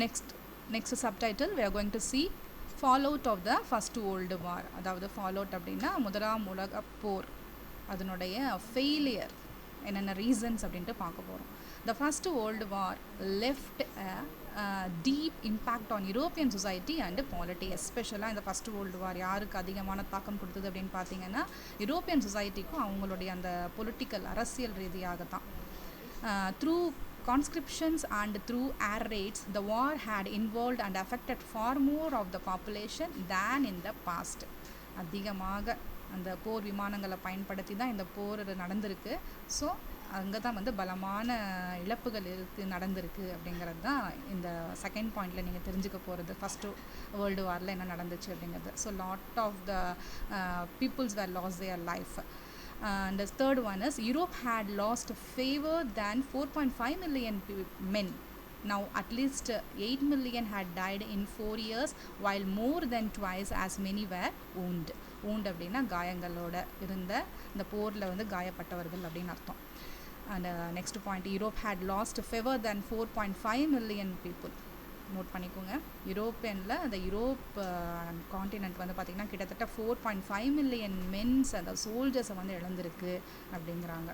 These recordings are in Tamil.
next subtitle we are going to see fallout of the first world war. அதாவது fallout அப்படின்னா முதலாம் உலக போர் அதனுடைய ஃபெயிலியர் என்னென்ன ரீசன்ஸ் அப்படின்ட்டு பார்க்க போகிறோம். The first world war left a deep impact on European society and polity. எஸ்பெஷலாக இந்த ஃபஸ்ட் வேர்ல்டு வார் யாருக்கு அதிகமான தாக்கம் கொடுத்தது அப்படின்னு பார்த்தீங்கன்னா யூரோப்பியன் சொசைட்டிக்கும் அவங்களுடைய அந்த பொலிட்டிக்கல் அரசியல் ரீதியாக தான். Through conscriptions and through air raids, the war had involved and affected far more of the population than in the past. அதிகமாக அந்த போர் விமானங்களை பயன்படுத்தி தான் இந்த போர் நடந்திருக்கு. ஸோ அங்கே தான் வந்து பலமான இழப்புகள் நடந்திருக்கு அப்படிங்கிறது தான் இந்த செகண்ட் பாயிண்டில் நீங்கள் தெரிஞ்சுக்க போகிறது. ஃபஸ்ட்டு வேர்ல்டு வாரில் என்ன நடந்துச்சு அப்படிங்கிறது. So lot of the peoples were lost their life. And the third one is Europe had lost favor than 4.5 million men. Now at least 8 million had died in 4 years, while more than twice as many were wounded. wound அப்படின்னா காயங்களோட இருந்த இந்த போரில் வந்து காயப்பட்டவர்கள் அப்படின்னு அர்த்தம். And next point, Europe had lost favor than 4.5 million people. Note பண்ணிக்கோங்க. யூரோப்பியனில் அந்த யூரோப் காண்டினென்ட் வந்து பார்த்திங்கன்னா கிட்டத்தட்ட 4.5 மில்லியன் மென்ஸ் அந்த சோல்ஜர்ஸை வந்து இழந்திருக்கு அப்படிங்கிறாங்க.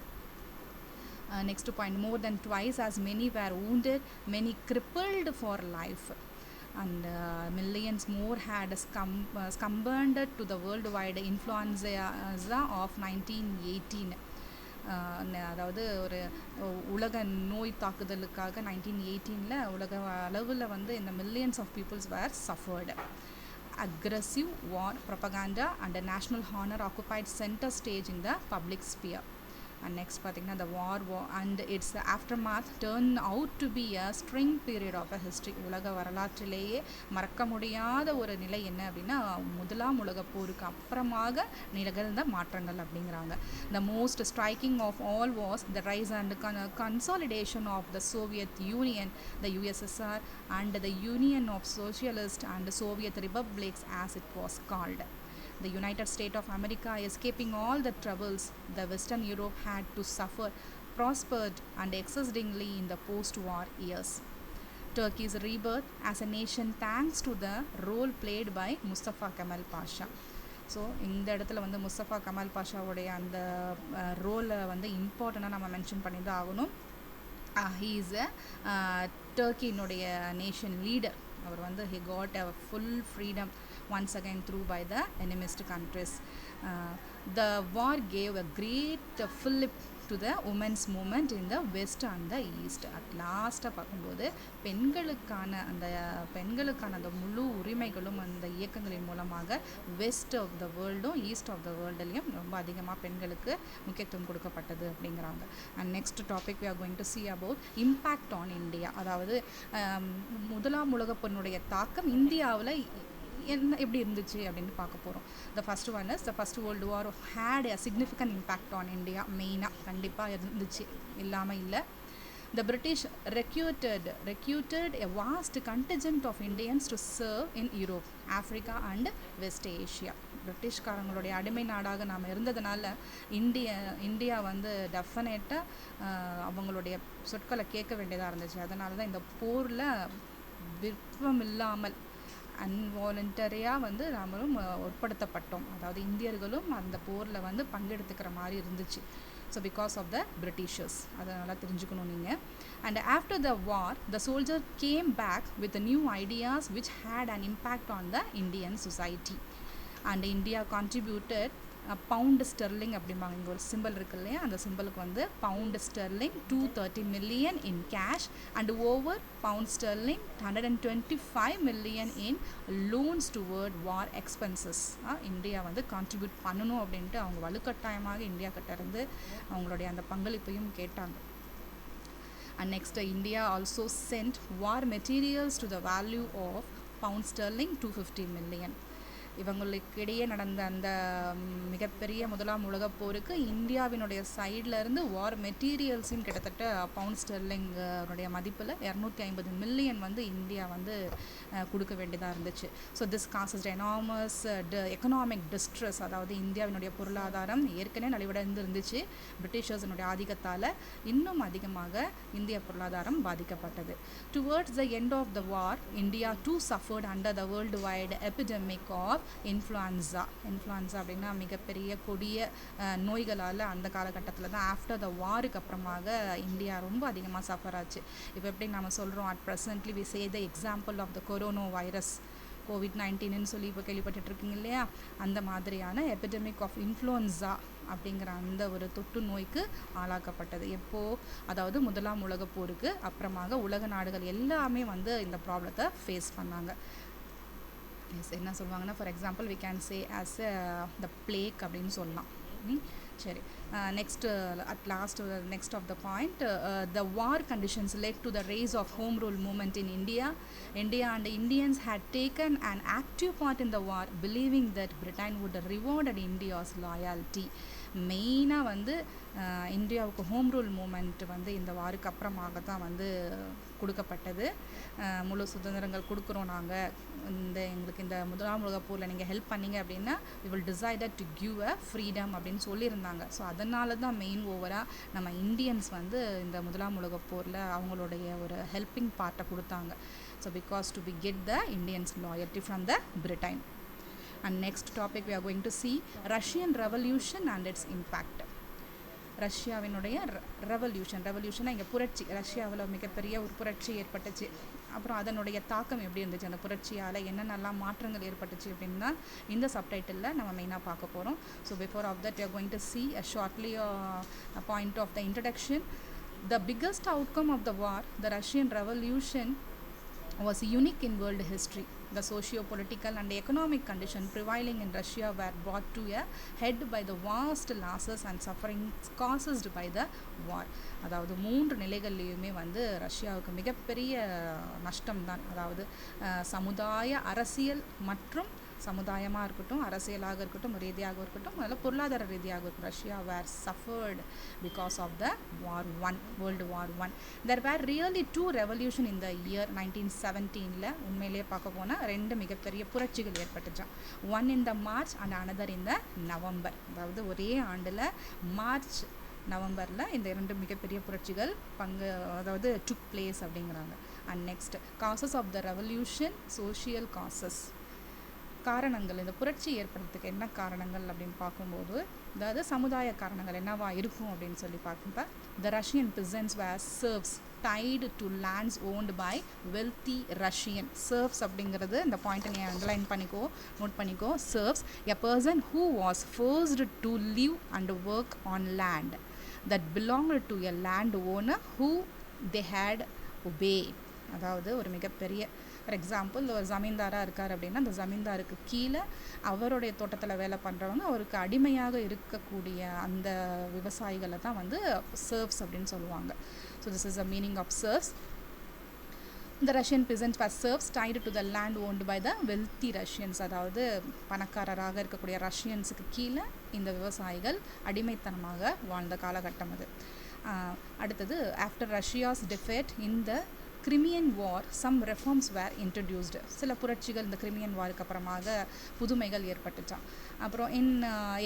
Next point, more then twice as many where wounded, many crippled for life, and millions more had succumbed to the worldwide influenza of 1918. அதாவது ஒரு உலக நோய் தாக்குதலுக்காக 1918 உலக அளவில் வந்து இந்த millions of peoples were suffered. Aggressive war propaganda and national honour occupied centre stage in the public sphere. And next பார்த்திங்கன்னா the war and its aftermath turned out to be a string period of a history. உலக வரலாற்றிலேயே மறக்க முடியாத ஒரு நிலை என்ன அப்படின்னா முதலாம் உலக போருக்கு அப்புறமாக நிகழ்ந்த மாற்றங்கள் அப்படிங்கிறாங்க. The most striking of all was the rise and consolidation of the Soviet Union, the USSR, and the Union of Socialist and Soviet Republics as it was called. The United States of America, escaping all the troubles the Western Europe had to suffer, prospered and exceedingly in the post-war years. Turkey's rebirth as a nation thanks to the role played by Mustafa Kemal Pasha. So இந்த இடத்துல வந்து முஸ்தபா கமால் பாஷாவுடைய அந்த ரோலை வந்து இம்பார்ட்டண்ட்டாக நம்ம மென்ஷன் பண்ணி தான் ஆகணும். ஹீ இஸ் அ டர்க்கியினுடைய நேஷன் லீடர். அவர் வந்து he got a full freedom once again through by the enemist countries. The war gave a great fillip to the women's movement in the west and the east. At last பார்க்கும்போது பெண்களுக்கான அந்த முழு உரிமைகளும் அந்த இயக்கங்களின் மூலமாக வெஸ்ட் ஆஃப் த வேர்ல்டும் ஈஸ்ட் ஆஃப் த வேர்ல்டுலேயும் ரொம்ப அதிகமாக பெண்களுக்கு முக்கியத்துவம் கொடுக்கப்பட்டது அப்படிங்கிறாங்க. And next topic we are going to see about impact on India. அதாவது முதலாம் உலகப்போரினுடைய தாக்கம் இந்தியாவில் என்ன எப்படி இருந்துச்சு அப்படின்னு பார்க்க போகிறோம். The first one is the first world war had a significant impact on India. மெயினாக கண்டிப்பாக இருந்துச்சு, இல்லாமல் இல்லை. The British recruited a vast contingent of Indians to serve in Europe, Africa and West Asia. பிரிட்டிஷ்காரங்களுடைய அடிமை நாடாக நாம் இருந்ததுனால இந்தியா வந்து டெஃபினட்டாக அவங்களுடைய சொற்களை கேட்க வேண்டியதாக இருந்துச்சு. அதனால தான் இந்த போரில் விருப்பம் இல்லாமல் அன்வாலண்டரியாக வந்து நாமளும் உட்படுத்தப்பட்டோம். அதாவது இந்தியர்களும் அந்த போரில் வந்து பங்கெடுத்துக்கிற மாதிரி இருந்துச்சு. So because of the Britishers, அதை நல்லா தெரிஞ்சுக்கணும் நீங்கள். And after the war the soldier came back with new ideas which had an impact on the Indian society. And India contributed pound sterling அப்படிம்பாங்க. இங்கே ஒரு சிம்பிள் இருக்கு இல்லையா, அந்த சிம்பிளுக்கு வந்து pound sterling 230 million in cash and over pound sterling 125 million in loans toward war expenses. India வந்து கான்ட்ரிபியூட் பண்ணணும் அப்படின்ட்டு அவங்க வலுக்கட்டாயமாக இந்தியா கிட்ட இருந்து அவங்களுடைய அந்த பங்களிப்பையும் கேட்டாங்க. And next India also sent war materials to the value of pound sterling 250 million. இவங்களுக்கிடையே நடந்த அந்த மிகப்பெரிய முதலாம் உலகப் போருக்கு இந்தியாவினுடைய சைட்லேருந்து வார் மெட்டீரியல்ஸையும் கிட்டத்தட்ட பவுண்ட் ஸ்டெர்லிங் அவருடைய மதிப்பில் 250 மில்லியன் வந்து இந்தியா வந்து கொடுக்க வேண்டியதாக இருந்துச்சு. So this causes enormous economic distress, அதாவது இந்தியாவினுடைய பொருளாதாரம் ஏற்கனவே நலிவடைந்து இருந்துச்சு. பிரிட்டிஷர்ஸினுடைய ஆதிக்கத்தால் இன்னும் அதிகமாக இந்திய பொருளாதாரம் பாதிக்கப்பட்டது. Towards the end of the war India too suffered under the world wide epidemic of influenza அப்படின்னா மிகப்பெரிய கொடிய நோய்களால் அந்த காலகட்டத்தில் தான் ஆஃப்டர் த வாருக்கு அப்புறமாக இந்தியா ரொம்ப அதிகமாக சஃபர் ஆச்சு. இப்போ எப்படி நம்ம சொல்கிறோம், at presently we say the example of the corona virus COVID-19 சொல்லி இப்போ கேள்விப்பட்டுருக்கீங்க இல்லையா, அந்த மாதிரியான எபிடமிக் ஆஃப் இன்ஃப்ளூயன்ஸா அப்படிங்கிற அந்த ஒரு தொற்று நோய்க்கு ஆளாக்கப்பட்டது. எப்போது, அதாவது முதலாம் உலகப் போருக்கு அப்புறமாக உலக நாடுகள் எல்லாமே வந்து இந்த ப்ராப்ளத்தை ஃபேஸ் பண்ணாங்க. என்ன சொல்லுவாங்கன்னா, for example we can say as the plague அப்படின்னு சொல்லலாம். சரி, next at last next of the point, the war conditions led to the rise of home rule movement in India and Indians had taken an active part in the war, believing that Britain would reward India's loyalty. மெயினாக வந்து இந்தியாவுக்கு ஹோம் ரூல் மூமெண்ட் வந்து இந்த வாருக்கு அப்புறமாக தான் வந்து கொடுக்கப்பட்டது. முழு சுதந்திரங்கள் கொடுக்குறோம் நாங்கள், எங்களுக்கு இந்த முதலாம் உலகப் போரில் நீங்கள் ஹெல்ப் பண்ணீங்க அப்படின்னா we will decided to give a freedom அப்படின்னு சொல்லியிருந்தாங்க. ஸோ அதனால தான் மெயின் ஓவராக நம்ம இந்தியன்ஸ் வந்து இந்த முதலாம் உலகப் போரில் அவங்களுடைய ஒரு ஹெல்பிங் பார்ட்டை கொடுத்தாங்க. So because to be get the Indians loyalty from the Britain. And next topic we are going to see Russian Revolution and its impact. ரஷ்யாவினுடைய ரெவல்யூஷனாக இங்கே புரட்சி, ரஷ்யாவில் மிகப்பெரிய ஒரு புரட்சி ஏற்பட்டுச்சு. அப்புறம் அதனுடைய தாக்கம் எப்படி இருந்துச்சு, அந்த புரட்சியால் என்னென்னலாம் மாற்றங்கள் ஏற்பட்டுச்சு அப்படின்னா இந்த சப்டைட்டிலில் நம்ம மெயினாக பார்க்க போகிறோம். So before of that you are going to see a shortly a point of the introduction. The biggest outcome of the war, the Russian Revolution, was unique in world history. The socio-political and economic conditions prevailing in Russia were brought to a head by the vast losses and sufferings caused by the war. அதாவது 3 நிலைகள்லையுமே வந்து ரஷ்யாவுக்கு மிகப்பெரிய நஷ்டம் தான். அதாவது சமுதாய, அரசியல் மற்றும் சமுதாயமாக இருக்கட்டும், அரசியலாக இருக்கட்டும், ரீதியாக இருக்கட்டும், அதில் பொருளாதார ரீதியாக இருக்கும். Russia were suffered because of the world war 1. There were really 2 revolution இந்த இயர் 1917. உண்மையிலேயே பார்க்க போனால் 2 மிகப்பெரிய புரட்சிகள் ஏற்பட்டுச்சான். One in the March and another in the November. அதாவது ஒரே ஆண்டில் மார்ச் நவம்பரில் இந்த 2 மிகப்பெரிய புரட்சிகள் அதாவது டுக் பிளேஸ் அப்படிங்கிறாங்க. And next causes of the revolution, social causes. காரணங்கள், இந்த புரட்சி ஏற்படுறதுக்கு என்ன காரணங்கள் அப்படின்னு பார்க்கும்போது, அதாவது சமுதாய காரணங்கள் என்னவா இருக்கும் அப்படின்னு சொல்லி பார்க்குறப்ப, the Russian peasants were serfs tied to lands owned by wealthy Russian. Serfs அப்படிங்கிறது இந்த பாயிண்ட்டை நீ அண்டர்லைன் பண்ணிக்கோ, நோட் பண்ணிக்கோ. serfs, a person who was forced to live and work on land that belonged to a land owner who they had obeyed. அதாவது ஒரு மிகப்பெரிய, ஃபார் எக்ஸாம்பிள் ஒரு ஜமீன்தாராக இருக்கார் அப்படின்னா அந்த ஜமீன்தாருக்கு கீழே அவருடைய தோட்டத்தில் வேலை பண்ணுறவங்க, அவருக்கு அடிமையாக இருக்கக்கூடிய அந்த விவசாயிகளை தான் வந்து சர்வ்ஸ் அப்படின்னு சொல்லுவாங்க. So this is the meaning of serfs. The Russian peasants were serfs tied to the land owned by the wealthy Russians. அதாவது பணக்காரராக இருக்கக்கூடிய ரஷ்யன்ஸுக்கு கீழே இந்த விவசாயிகள் அடிமைத்தனமாக வாழ்ந்த காலகட்டம் அது. அடுத்தது, after Russia's defeat in the Crimean war some reforms were introduced. சில புரட்சிகள் இந்த கிரிமியன் வாருக்கு அப்புறமாக புதுமைகள் ஏற்பட்டுச்சான். அப்புறம் in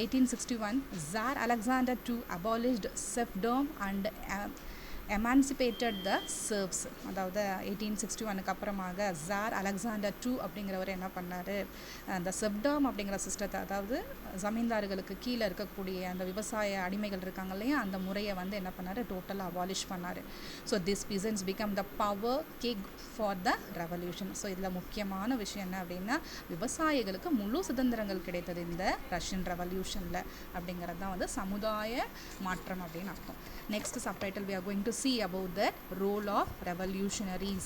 1861 tsar Alexander II abolished serfdom and emancipated the serfs. அதாவது 1861 அப்புறமாக ஜார் அலெக்சாண்டர் II அப்படிங்கிறவர் என்ன பண்ணார், அந்த செப்டாம் அப்படிங்கிற சிஸ்டத்தை, அதாவது ஜமீன்தார்களுக்கு கீழே இருக்கக்கூடிய அந்த விவசாய அடிமைகள் இருக்காங்க இல்லையா, அந்த முறையை வந்து என்ன பண்ணார், டோட்டலாக அபாலிஷ் பண்ணார். So this peasants become the power keg for the revolution. So இதில் முக்கியமான விஷயம் என்ன அப்படின்னா, விவசாயிகளுக்கு முழு சுதந்திரங்கள் கிடைத்தது இந்த ரஷ்யன் ரெவல்யூஷனில் அப்படிங்கிறது தான் வந்து சமுதாய மாற்றம் அப்படின்னு அர்த்தம். Next subtitle we are going to see about the role of revolutionaries.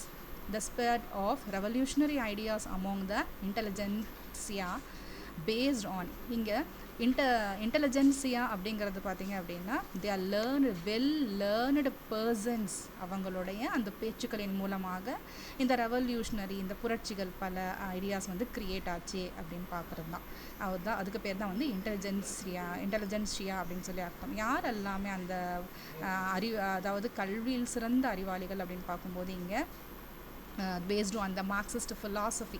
The spread of revolutionary ideas among the intelligentsia based on, இங்கே இன்டெலிஜென்சியா அப்படிங்கிறது பார்த்தீங்க அப்படின்னா they are well learned persons. அவங்களுடைய அந்த பேச்சுக்களின் மூலமாக இந்த ரெவல்யூஷனரி, இந்த புரட்சிகள், பல ஐடியாஸ் வந்து கிரியேட் ஆச்சு அப்படின்னு பார்க்குறது தான். அதுக்கு பேர் தான் வந்து இன்டெலிஜென்சியா அப்படின்னு சொல்லி அர்த்தம். யார் எல்லாமே அந்த அதாவது கல்வியில் சிறந்த அறிவாளிகள் அப்படின்னு பார்க்கும்போது இங்கே based on the Marxist philosophy,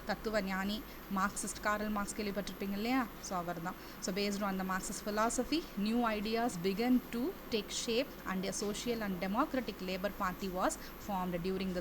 தத்துவ ஞானி மார்க்சிஸ்ட் காரல் மார்க்ஸ் கேள்விப்பட்டிருப்பீங்க இல்லையா? ஸோ அவர் தான். So based on the Marxist philosophy, new ideas began to take shape and a social and democratic labor party was formed during this